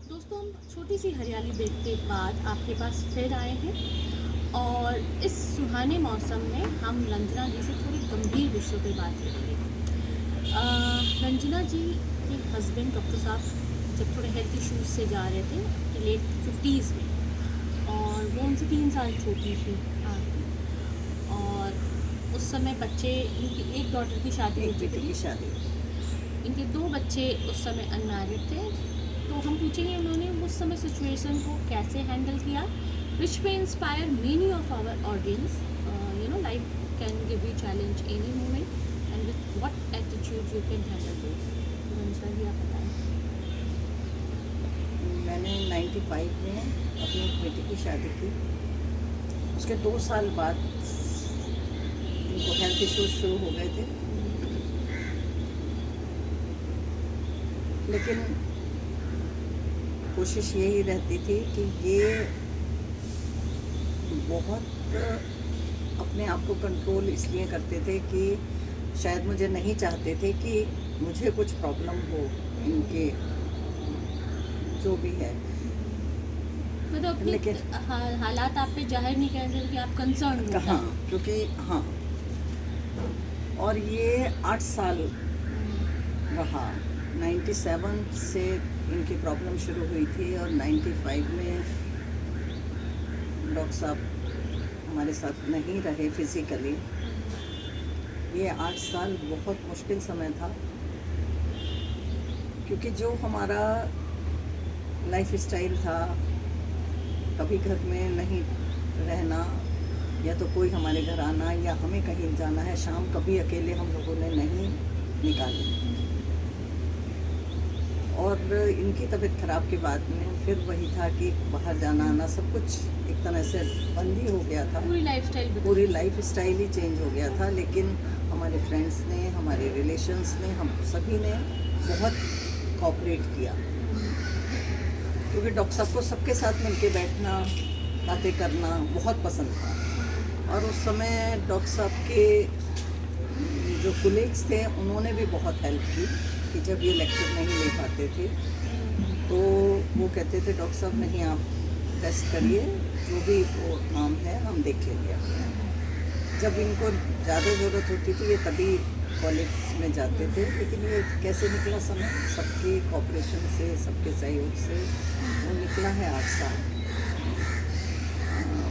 दोस्तों, हम छोटी सी हरियाली ब्रेक के बाद आपके पास फिर आए हैं और इस सुहाने मौसम में हम रंजना जी से थोड़ी गंभीर विषयों पे बात करेंगे। रंजना जी के हस्बैंड डॉक्टर साहब जब थोड़े हेल्थ इश्यूज से जा रहे थे लेट 50s में, और वो उनसे 3 साल छोटी थी। हाँ। और उस समय बच्चे, इनकी एक डॉटर की शादी एक हो बेटे चुकी की थी, शादी। इनके 2 बच्चे उस समय अनमैरिड थे। तो हम पूछेंगे उन्होंने उस समय सिचुएशन को कैसे हैंडल किया, विच में inspire many of our audience. Life can give you challenge any moment and with what attitude you can handle this. Ranjana ji, आप बताएं। मैंने 95 में अपनी एक बेटी की शादी की। उसके 2 साल बाद उनको हेल्थ इश्यूज शुरू हो गए थे, लेकिन कोशिश यही रहती थी कि ये बहुत अपने आप को कंट्रोल इसलिए करते थे कि शायद मुझे नहीं चाहते थे कि मुझे कुछ प्रॉब्लम हो, इनके जो भी है। मतलब अपनी लेकिन हालात आप पे जाहिर नहीं कर सकते कि आप कंसर्न हो। हाँ, क्योंकि हाँ, और ये 8 साल रहा। 97 से इनकी प्रॉब्लम शुरू हुई थी और 95 में डॉक्टर साहब हमारे साथ नहीं रहे फिज़िकली। ये 8 साल बहुत मुश्किल समय था, क्योंकि जो हमारा लाइफ स्टाइल था, कभी घर में नहीं रहना, या तो कोई हमारे घर आना या हमें कहीं जाना है, शाम कभी अकेले हम लोगों ने नहीं निकाली। और इनकी तबीयत ख़राब के बाद में फिर वही था कि बाहर जाना आना सब कुछ एक तरह से बंद ही हो गया था। पूरी लाइफ स्टाइल ही चेंज हो गया था। लेकिन हमारे फ्रेंड्स ने, हमारे रिलेशंस ने, हम सभी ने बहुत कोऑपरेट किया, क्योंकि डॉक्टर साहब को सबके साथ मिलके बैठना, बातें करना बहुत पसंद था। और उस समय डॉक्टर साहब के जो कोलीग्स थे उन्होंने भी बहुत हेल्प की कि जब ये लेक्चर नहीं ले पाते थे तो वो कहते थे डॉक्टर साहब नहीं, आप रेस्ट करिए, जो भी वो काम है हम देख लेंगे। जब इनको ज़्यादा ज़रूरत होती थी ये तभी कॉलेज में जाते थे। लेकिन ये कैसे निकला समय, सबके कोऑपरेशन से, सबके सहयोग से वो निकला है 8 साल।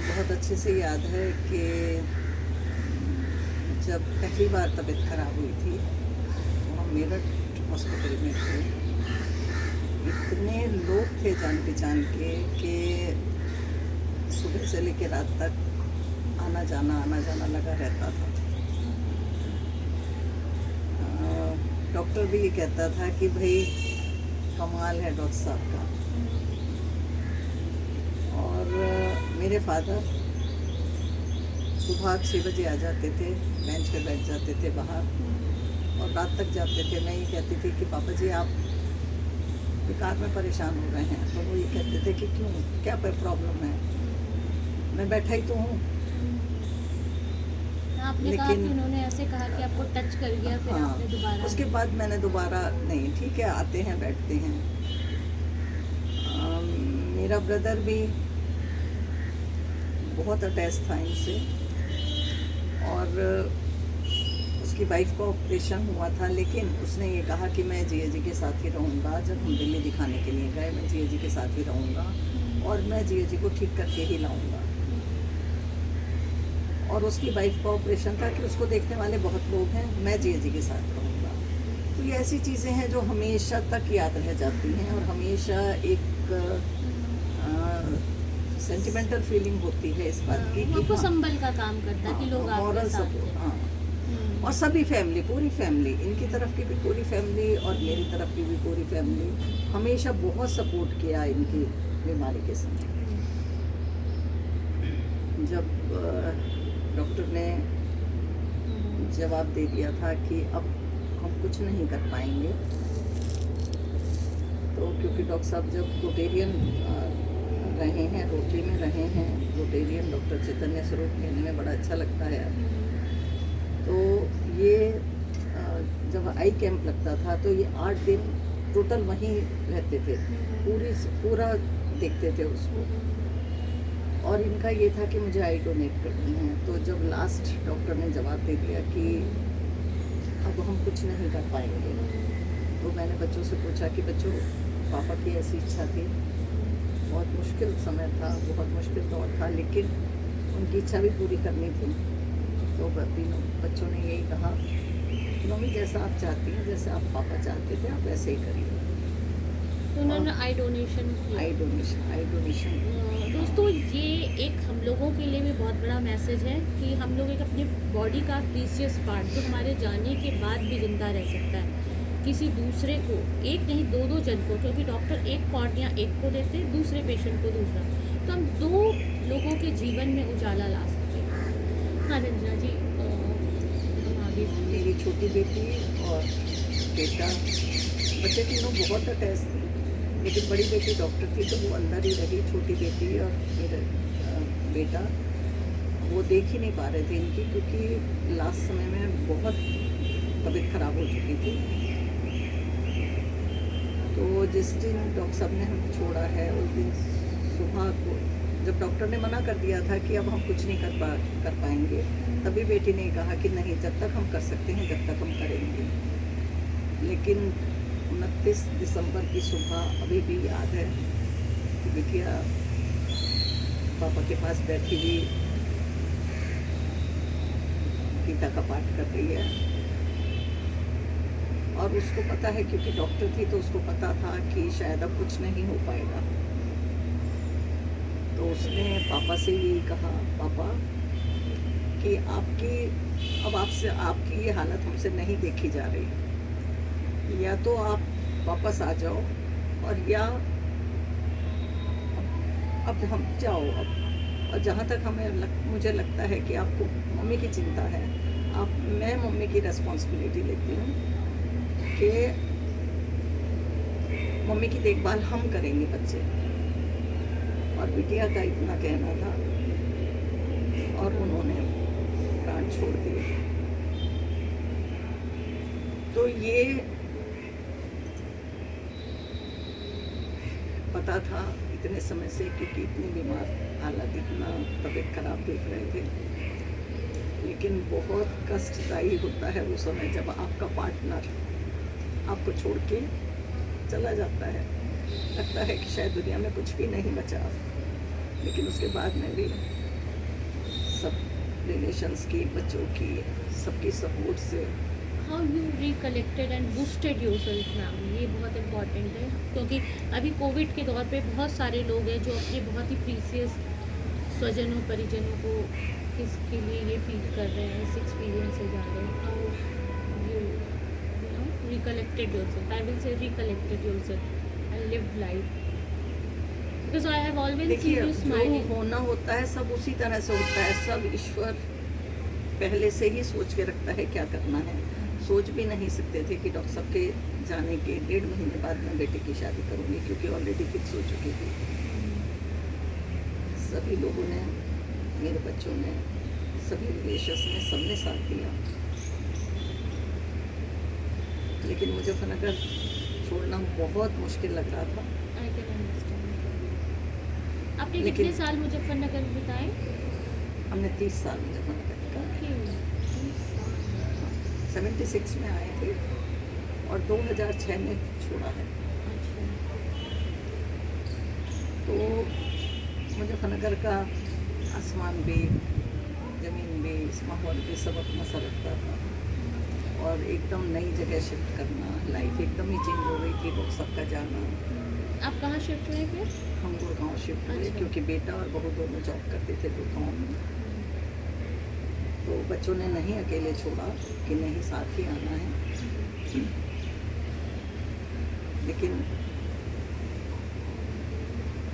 बहुत अच्छे से याद है कि जब पहली बार तबीयत खराब हुई थी तो हम मेरठ हॉस्पिटल में थे। इतने लोग थे जान पहचान के कि सुबह से लेकर रात तक आना जाना लगा रहता था। डॉक्टर भी ये कहता था कि भाई कमाल है डॉक्टर साहब का। और मेरे फादर सुबह 6 बजे आ जाते थे, बेंच पे बैठ जाते थे बाहर और रात तक जाते थे। मैं ये कहती थी कि पापा जी आप बेकार में परेशान हो रहे हैं, तो वो ये कहते थे कि क्यों, क्या प्रॉब्लम है, मैं बैठा ही तो हूँ। आपने कहा कि उन्होंने ऐसे कहा कि आपको टच कर गया, फिर हाँ, आपने दोबारा उसके बाद मैंने दोबारा नहीं, ठीक है आते हैं बैठते हैं। मेरा ब्रदर भी बहुत अटैच था इनसे, और उसकी वाइफ का ऑपरेशन हुआ था, लेकिन उसने ये कहा कि मैं जिया जी के साथ ही रहूँगा। जब हम दिल्ली दिखाने के लिए गए, मैं जिया जी के साथ ही रहूँगा और मैं जिया जी को ठीक करके ही लाऊँगा। और उसकी वाइफ का ऑपरेशन था कि उसको देखने वाले बहुत लोग हैं, मैं जिया जी के साथ रहूँगा। तो ये ऐसी चीज़ें हैं जो हमेशा तक याद रह जाती हैं, और हमेशा एक सेंटिमेंटल फीलिंग होती है इस बात की कि आपको संबल का काम करता है कि लोग आपके साथ हैं। हाँ, और सभी फैमिली, पूरी फैमिली, इनकी तरफ की भी पूरी फैमिली और मेरी तरफ की भी पूरी फैमिली हमेशा बहुत सपोर्ट किया इनकी बीमारी के समय। जब डॉक्टर ने जवाब दे दिया था कि अब हम कुछ नहीं कर पाएंगे, तो क्योंकि डॉक्टर साहब जब रोटेरियन रहे हैं, रोटरी में रहे हैं, रोटेरियन डॉक्टर चैतन्य स्वरूप कहने में बड़ा अच्छा लगता है। तो ये जब आई कैंप लगता था तो ये 8 दिन टोटल वहीं रहते थे, पूरा देखते थे उसको। और इनका ये था कि मुझे आई डोनेट करनी है। तो जब लास्ट डॉक्टर ने जवाब दे दिया कि अब हम कुछ नहीं कर पाएंगे, तो मैंने बच्चों से पूछा कि बच्चों, पापा की ऐसी इच्छा थी, बहुत मुश्किल समय था, बहुत मुश्किल दौर था, लेकिन उनकी इच्छा भी पूरी करनी थी। तो तीनों बच्चों ने यही कहा कि मम्मी जैसा आप चाहती हैं, जैसे आप पापा चाहते थे, आप वैसे ही करिए। तो उन्होंने आई डोनेशन किया। आई डोनेशन। दोस्तों, ये एक हम लोगों के लिए भी बहुत बड़ा मैसेज है कि हम लोग एक अपनी बॉडी का प्रीशियस पार्ट जो हमारे जाने के बाद भी जिंदा रह सकता है, किसी दूसरे को, एक नहीं दो जन को, क्योंकि डॉक्टर एक कॉर्निया एक को देते हैं, दूसरे पेशेंट को दूसरा, तो हम 2 लोगों के जीवन में उजाला ला सकते हैं। हाँ रंजना जी, हम आगे। मेरी छोटी बेटी और बेटा, बच्चे तीनों बहुत अटैच थे, लेकिन बड़ी बेटी डॉक्टर थी तो वो अंदर ही रही। छोटी बेटी और मेरा बेटा वो देख ही नहीं पा रहे थे इनकी, क्योंकि लास्ट समय में बहुत तबीयत खराब हो चुकी थी। तो जिस दिन डॉक्टर साहब ने हमें छोड़ा है, उस दिन सुबह को जब डॉक्टर ने मना कर दिया था कि अब हम कुछ नहीं कर पाएंगे, तभी बेटी ने कहा कि नहीं, जब तक हम कर सकते हैं जब तक हम करेंगे। लेकिन 29 दिसंबर की सुबह अभी भी याद है कि बिटिया पापा के पास बैठी हुई गीता का पाठ कर रही है, और उसको पता है, क्योंकि डॉक्टर थी तो उसको पता था कि शायद अब कुछ नहीं हो पाएगा। तो उसने पापा से यही कहा, पापा कि अब आपकी ये हालत हमसे नहीं देखी जा रही, या तो आप वापस आ जाओ, और या अब हम जाओ अब। और जहाँ तक मुझे लगता है कि आपको मम्मी की चिंता है, मैं मम्मी की रिस्पॉन्सिबिलिटी लेती हूँ कि मम्मी की देखभाल हम करेंगे बच्चे। और बिटिया का इतना कहना था, और उन्होंने प्राण छोड़ दिए। तो ये पता था इतने समय से, क्योंकि इतनी बीमार हालत, इतना तबीयत खराब देख रहे थे। लेकिन बहुत कष्टदायी होता है वो समय जब आपका पार्टनर आपको छोड़ के चला जाता है। लगता है कि शायद दुनिया में कुछ भी नहीं बचा, लेकिन उसके बाद में भी सब रिलेशंस की, बच्चों की, सबकी सपोर्ट से how you recollected and boosted yourself ma'am, ये बहुत इम्पॉर्टेंट है, क्योंकि अभी कोविड के दौर पे बहुत सारे लोग हैं जो अपने बहुत ही प्रीसियस स्वजनों परिजनों को इसके लिए ये फील कर रहे हैं, इस एक्सपीरियंस से जा रहे हैं। How you know recollected yourself, I will say recollected yourself and lived life, because I have always seen you smiling. जो होना होता है सब उसी तरह से होता है, सब ईश्वर पहले से ही सोच के रखता है क्या करना है। सोच भी नहीं सकते थे कि डॉक्टर साहब के जाने के 1.5 महीने बाद मैं बेटे की शादी करूंगी, क्योंकि ऑलरेडी फिक्स हो चुकी थी। सभी लोगों ने, मेरे बच्चों ने, सभी रिलेशंस ने, सबने साथ दिया। लेकिन मुजफ्फरनगर छोड़ना बहुत मुश्किल लग रहा था। I can understand. आपने कितने साल मुजफ्फरनगर बिताए? हमने 30 साल मुजफ्फरनगर बिताए। 76 में आए थे और 2006 में छोड़ा है। तो मुजफ्फरनगर का आसमान भी, ज़मीन भी, माहौल भी सब अपना सा लगता था। और एकदम नई जगह शिफ्ट करना, लाइफ एकदम ही चेंज हो गई थी, लोग सबका जाना। आप कहाँ शिफ्ट हुए फिर? हम गुड़गांव शिफ्ट हुए, क्योंकि बेटा और बहू दोनों जॉब करते थे गुड़गांव में। तो बच्चों ने नहीं अकेले छोड़ा कि नहीं साथ ही आना है। लेकिन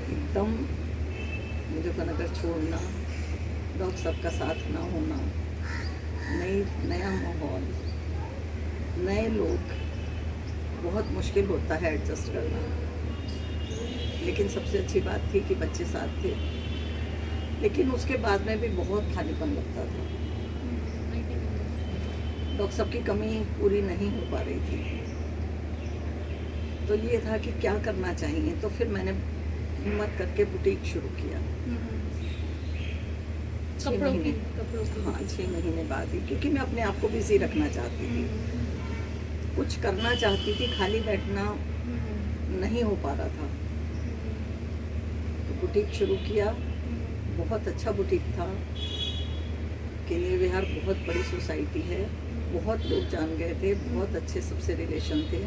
एकदम मुजफ्फरनगर छोड़ना, डॉक्टर साहब का साथ ना होना, नया माहौल, नए लोग, बहुत मुश्किल होता है एडजस्ट करना। लेकिन सबसे अच्छी बात थी कि बच्चे साथ थे। लेकिन उसके बाद में भी बहुत खालीपन लगता था। डॉक्टर साहब की कमी पूरी नहीं हो पा रही थी। तो ये था कि क्या करना चाहिए, तो फिर मैंने हिम्मत करके बुटीक शुरू किया। छः महीने कपड़ों की हाँ 6 महीने बाद ही, क्योंकि मैं अपने आप को बिजी रखना चाहती थी, कुछ करना चाहती थी, खाली बैठना नहीं हो पा रहा था। तो बुटीक शुरू किया, बहुत अच्छा बुटीक था। केंद्रीय विहार बहुत बड़ी सोसाइटी है, बहुत लोग जान गए थे, बहुत अच्छे सबसे रिलेशन थे।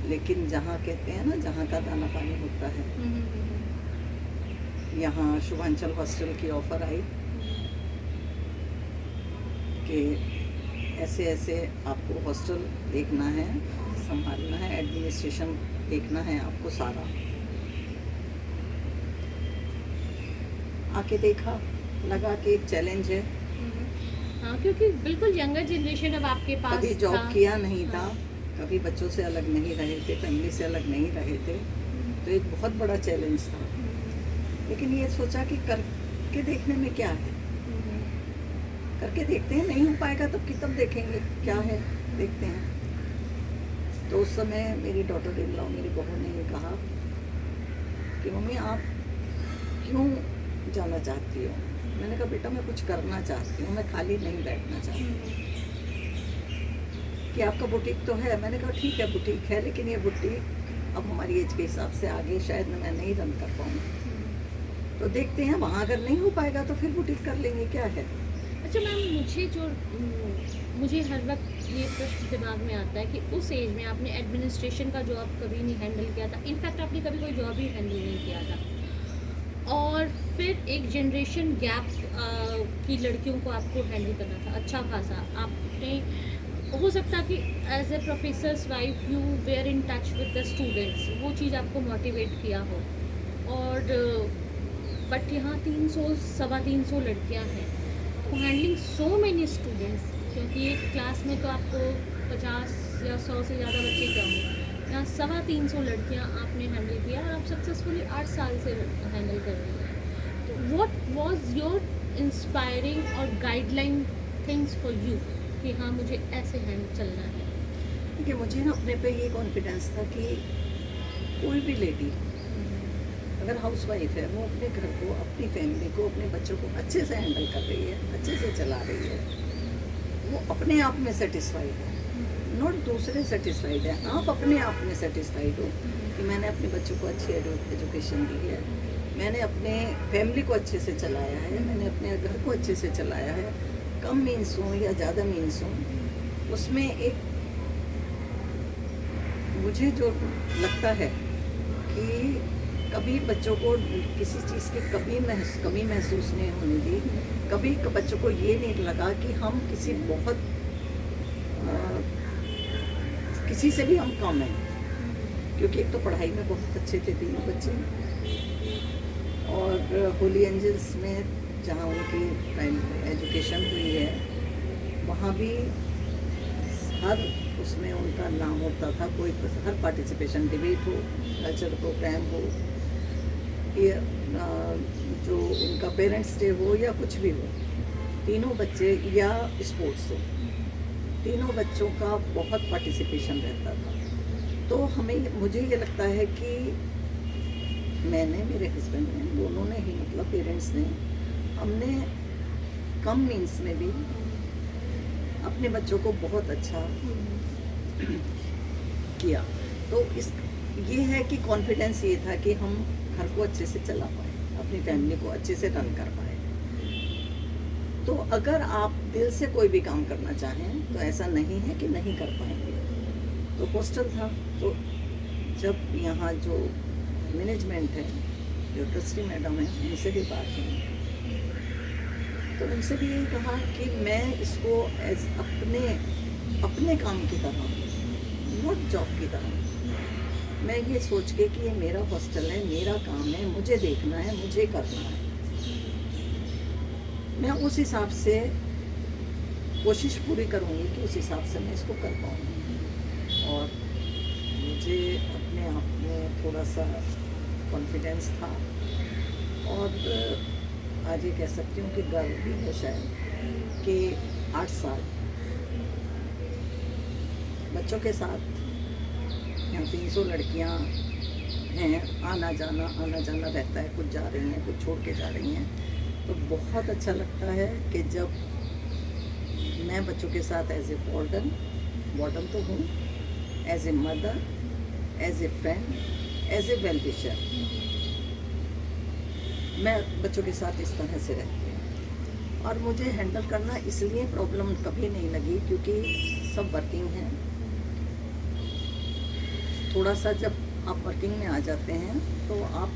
लेकिन जहाँ कहते हैं ना, जहाँ का दाना पानी होता है, यहाँ शुभांचल हॉस्टल की ऑफ़र आई कि ऐसे ऐसे आपको हॉस्टल देखना है, संभालना है, एडमिनिस्ट्रेशन देखना है आपको सारा। आके देखा, लगा कि एक चैलेंज है। हाँ, क्योंकि बिल्कुल यंगर जनरेशन अब आपके पास कभी जॉब किया नहीं था, हाँ। कभी बच्चों से अलग नहीं रहे थे, फैमिली से अलग नहीं रहे थे, तो एक बहुत बड़ा चैलेंज था। लेकिन ये सोचा कि करके देखने में क्या है, करके देखते हैं, नहीं हो पाएगा तब देखेंगे क्या है, देखते हैं। तो उस समय मेरी डॉटर इन लॉ, मेरी बहू ने ये कहा कि मम्मी आप क्यों जाना चाहती हो? मैंने कहा बेटा मैं कुछ करना चाहती हूँ, मैं खाली नहीं बैठना चाहती। कि आपका बुटीक तो है, मैंने कहा ठीक है बुटीक है, लेकिन ये बुटीक अब हमारी एज के हिसाब से आगे शायद मैं नहीं रन कर पाऊँ, तो देखते हैं, वहाँ अगर नहीं हो पाएगा तो फिर बुटीक कर लेंगे, क्या है। अच्छा मैम, मुझे हर वक्त ये प्रश्न दिमाग में आता है कि उस एज में आपने एडमिनिस्ट्रेशन का जॉब कभी नहीं हैंडल किया था, इनफैक्ट आपने कभी कोई जॉब ही हैंडल नहीं किया था, और फिर एक जनरेशन गैप की लड़कियों को आपको हैंडल करना था अच्छा खासा। आपने, हो सकता कि as a professor's wife you were in touch with the students, वो चीज़ आपको मोटिवेट किया हो, और बट यहाँ 300-350 लड़कियाँ हैं, तो हैंडलिंग सो मैनी स्टूडेंट्स, क्योंकि एक क्लास में तो आपको 50 या 100 से ज़्यादा बच्चे क्या होंगे, यहाँ 350 लड़कियाँ आपने हैंडल किया और आप सक्सेसफुली 8 साल से हैंडल कर रही हैं। तो व्हाट वाज योर इंस्पायरिंग और गाइडलाइन थिंग्स फॉर यू कि हाँ मुझे ऐसे हैंडल चलना है? देखिए मुझे ना अपने पे ये कॉन्फिडेंस था कि कोई भी लेडी अगर हाउस वाइफ है, वो अपने घर को, अपनी फैमिली को, अपने बच्चों को अच्छे से हैंडल कर रही है, अच्छे से चला रही है, वो अपने आप में सेटिस्फाइड है, नॉट दूसरे सेटिस्फाइड है। आप अपने आप में सेटिस्फाइड हो कि मैंने अपने बच्चों को अच्छी एजुकेशन दी है, मैंने अपने फैमिली को अच्छे से चलाया है, मैंने अपने घर को अच्छे से चलाया है, कम मीन्स हो या ज़्यादा मीन्स हो, उसमें एक मुझे जो लगता है कि कभी बच्चों को किसी चीज़ की कमी महसूस नहीं होने दी, कभी बच्चों को ये नहीं लगा कि हम किसी से भी हम कम हैं, क्योंकि एक तो पढ़ाई में बहुत अच्छे थे तीनों बच्चे, और होली एंजल्स में जहाँ उनकी एजुकेशन हुई है, वहाँ भी हर उसमें उनका नाम होता था, कोई हर पार्टिसिपेशन, डिबेट हो, कल्चर प्रोग्राम हो, ये जो उनका पेरेंट्स डे हो या कुछ भी हो, तीनों बच्चे, या स्पोर्ट्स हो, तीनों बच्चों का बहुत पार्टिसिपेशन रहता था। तो मुझे ये लगता है कि मैंने, मेरे हस्बैंड ने, दोनों ने ही, मतलब पेरेंट्स ने, हमने कम मीन्स में भी अपने बच्चों को बहुत अच्छा किया। तो ये है कि कॉन्फिडेंस ये था कि हम घर को अच्छे से चला पाए, अपनी फैमिली को अच्छे से रन कर पाए। तो अगर आप दिल से कोई भी काम करना चाहें तो ऐसा नहीं है कि नहीं कर पाएंगे। तो हॉस्टल था, तो जब यहाँ जो मैनेजमेंट है, जो ट्रस्टी मैडम है, उनसे भी बात हुई, तो उनसे भी यही कहा कि मैं इसको एज अपने काम की तरह, नॉट जॉब की तरह, मैं ये सोच के कि ये मेरा हॉस्टल है, मेरा काम है, मुझे देखना है, मुझे करना है, मैं उस हिसाब से कोशिश पूरी करूँगी कि उस हिसाब से मैं इसको कर पाऊँगी। और मुझे अपने आप में थोड़ा सा कॉन्फिडेंस था, और आज ये कह सकती हूँ कि गर्व भी है शायद कि 8 साल बच्चों के साथ यहाँ 300 लड़कियाँ हैं, आना जाना रहता है, कुछ जा रही हैं, कुछ छोड़ के जा रही हैं। तो बहुत अच्छा लगता है कि जब मैं बच्चों के साथ एज ए वार्डन तो हूँ, as a mother, as a friend, as a well wisher, मैं बच्चों के साथ इस तरह से रहती हूँ। और मुझे हैंडल करना इसलिए प्रॉब्लम कभी नहीं लगी क्योंकि सब वर्किंग हैं। थोड़ा सा जब आप वर्किंग में आ जाते हैं तो आप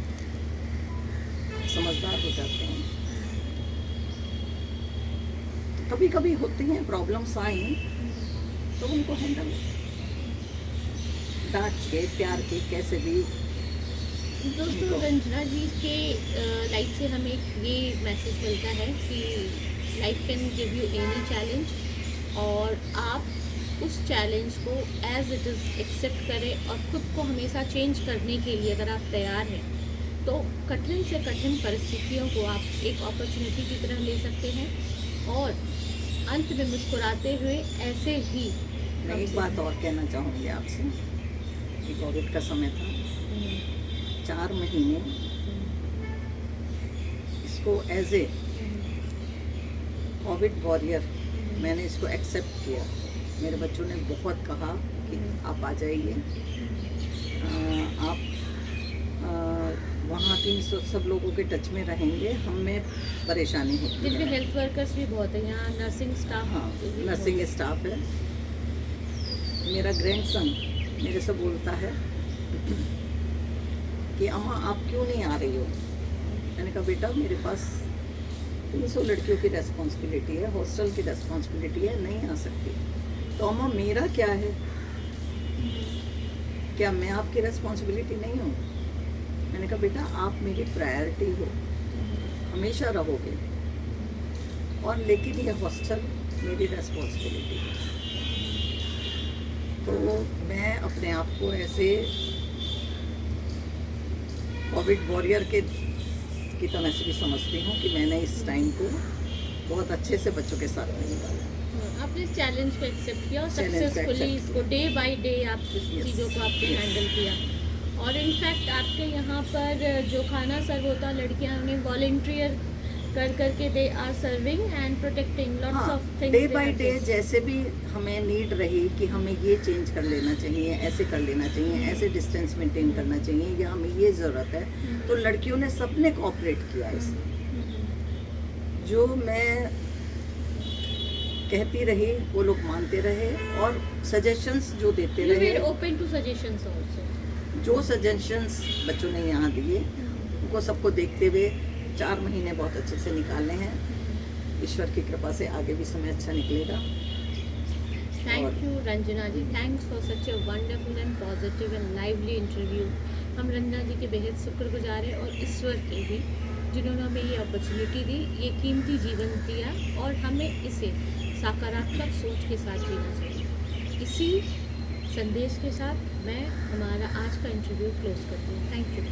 समझदार हो जाते हैं। कभी कभी होती हैं प्रॉब्लम्स आई तो उनको हैंडल डांट के प्यार के कैसे भी। दोस्तों, रंजना जी के लाइफ से हमें ये मैसेज मिलता है कि life can give you any challenge और आप उस चैलेंज को एज इट इज़ एक्सेप्ट करें और ख़ुद को हमेशा चेंज करने के लिए अगर आप तैयार हैं तो कठिन से कठिन परिस्थितियों को आप एक अपॉर्चुनिटी की तरह ले सकते हैं और अंत में मुस्कुराते हुए ऐसे ही। मैं एक बात और कहना चाहूँगी आपसे कि कोविड का समय था, 4 महीने इसको एज ए कोविड वॉरियर मैंने इसको एक्सेप्ट किया। मेरे बच्चों ने बहुत कहा कि आप आ जाइए, आप वहाँ 300 सब लोगों के टच में रहेंगे, हमें परेशानी होती है। जिनमें हेल्थ वर्कर्स भी बहुत है, यहाँ नर्सिंग स्टाफ। हाँ, नर्सिंग स्टाफ है। मेरा ग्रैंडसन मेरे से बोलता है कि अम्मा आप क्यों नहीं आ रही हो। मैंने कहा बेटा मेरे पास 300 लड़कियों की रेस्पॉन्सिबिलिटी है, हॉस्टल की रेस्पॉन्सिबिलिटी है, नहीं आ सकती। तो अम्मा मेरा क्या है, क्या मैं आपकी रेस्पॉन्सिबिलिटी नहीं हूँ। मैंने कहा बेटा आप मेरी प्रायोरिटी हो, हमेशा रहोगे, और लेकिन ये हॉस्टल मेरी रेस्पॉन्सिबिलिटी है। तो मैं अपने आप को ऐसे कोविड वॉरियर की तरह से भी समझती हूँ कि मैंने इस टाइम को बहुत अच्छे से बच्चों के साथ में निकाला। आपने इस चैलेंज को एक्सेप्ट किया और सक्सेसफुली इसको डे बाय डे आप चीज़ों को आपने हैंडल किया। और इनफैक्ट आपके यहाँ पर जो खाना सर्व होता है लड़कियाँ उन्हें वॉलंटियर कर करके they are serving and protecting lots of things. Day by day जैसे भी हमें नीड रही कि हमें ये चेंज कर लेना चाहिए, ऐसे कर लेना चाहिए, ऐसे डिस्टेंस मेंटेन करना चाहिए, या हमें ये ज़रूरत है, तो लड़कियों ने सबने कोऑपरेट किया इसमें। जो मैं कहती रही वो लोग मानते रहे और सजेशंस जो देते रहे, ओपन टू सजेशंस आल्सो। जो सजेशंस बच्चों ने यहाँ दिए उनको सबको देखते हुए 4 महीने बहुत अच्छे से निकालने हैं। ईश्वर की कृपा से आगे भी समय अच्छा निकलेगा। Thank you Ranjana ji, thanks for such a wonderful and positive and lively interview. हम रंजना जी के बेहद शुक्रगुजार हैं और ईश्वर के भी, जिन्होंने हमें ये अपॉर्चुनिटी दी, ये कीमती जीवन दिया और हमें इसे सकारात्मक सोच के साथ जीना चाहिए। इसी संदेश के साथ मैं हमारा आज का इंटरव्यू क्लोज करती हूँ। Thank you.